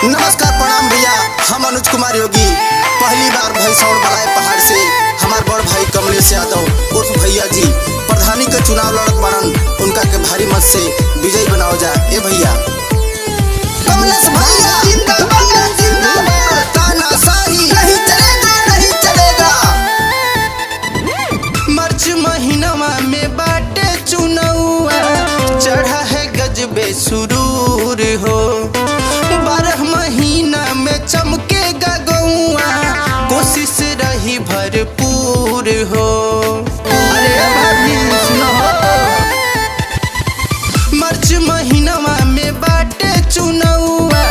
नमस्कार प्रणाम भैया, हम अनुज कुमार योगी पहली बार भैंसौड़ बलाए पहाड़ से हमार बड़ भाई कमलेश यादव उर्फ भैया जी प्रधानी का चुनाव लड़त बारन, उनका के भारी मत से विजयी बनाओ जा। ए भैया कमलेश भैया जिंदाबाद जिंदाबाद, तानाशाही नहीं चलेगा नहीं चलेगा। मार्च महीनवा में बाटे चुनौआ चढ़ा है गजबे सुरूर हो, 12 महीना में चमकेगा गौआ, कोशिश रही भरपूर हो। अरे भाभी सुनो, मार्च महीनवा में बाटे चुनौआ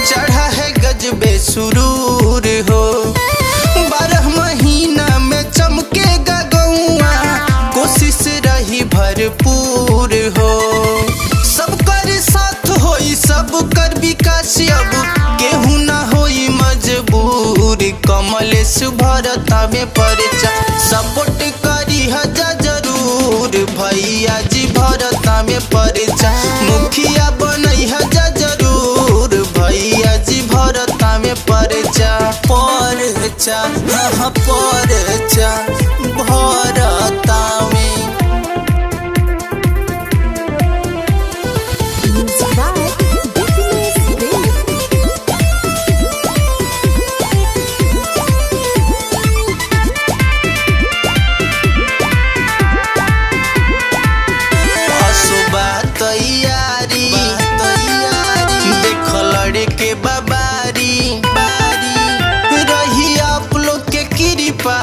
चढ़ा है गजबे सुरूर हो, 12 महीना में चमकेगा गौआ, कोशिश रही भरपूर हो। सबकर साथ होई सबकर विकास, अब केहू ना होई मजबूर, कमलेश भरता में परचा सपोर्ट करी हजा जरूर, भैया जी भरता में परचा मुखिया बनई हजा जरूर, भैया जी भरता में परचा परचा हाँ परचा भरता में। के बाबारी रही आप लोग के कृपा,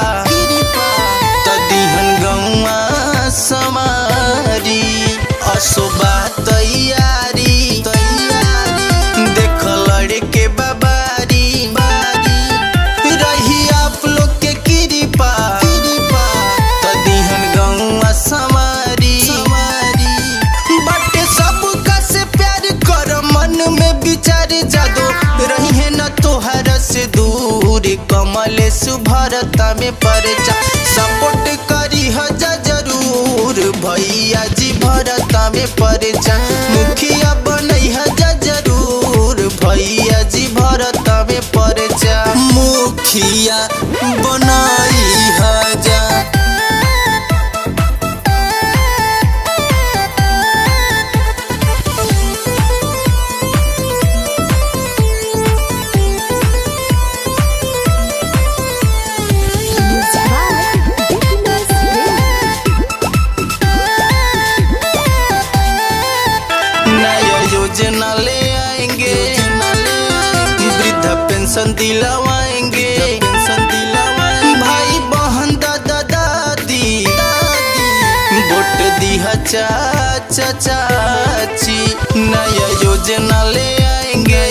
तदिहन गौआ समारी असोबा तैयारी देख लड़े के बाबारी रही आप लोग के कृपा, तदिहन गौआ समारी बाटे सबका से प्यार कर मन में विचार जादो रही है न तोहरा से दूर, कमलेश भरता में परचा सपोर्ट करी हजा जरूर, भैया जी भरता में परचा मुखिया बनई हजा जरूर, भैया जी भरता में परचा मुखिया बनई हजा। योजना ले आएंगे, वृद्धा पेंशन दिलवाएंगे, भाई बहन दादा दादी वोट दिया चाचा चाची। नया योजना ले आएंगे,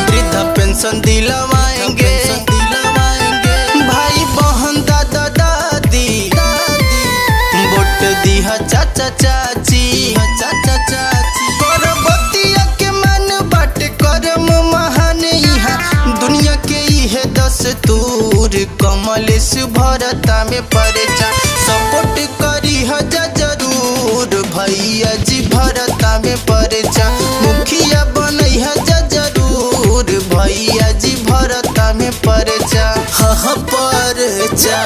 वृद्धा पेंशन दिलवाएंगे, भाई बहन दादा दादी वोट दिया चाचा चाची। दस्तूर कमलेश भरता में परचा सपोर्ट करी हजा जरूर, भैया जी भरता में परचा मुखिया बनई हजा जरूर, भैया जी भरता में परचा हाँ परचा।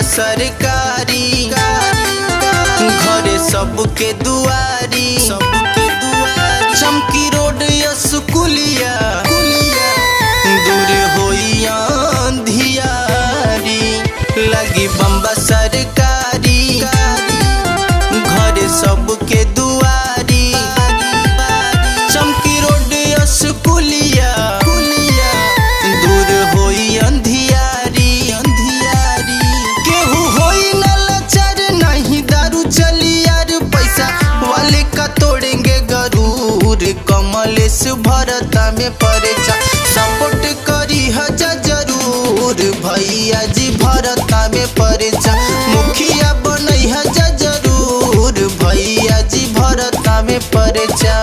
सरकारी घरे सबके दुआरी चमकी रोड स्कूलिया दूर होई अंधियारी, लगी बम्बा सरकारी घरे सबके दुआरी चमकी रोड स्कूलिया दूर होई अंधियारी। कमलेश भरता में परचा सपोर्ट करी हजा जरूर, भैया जी भरता में परचा मुखिया बनई हजा जरूर। परचा।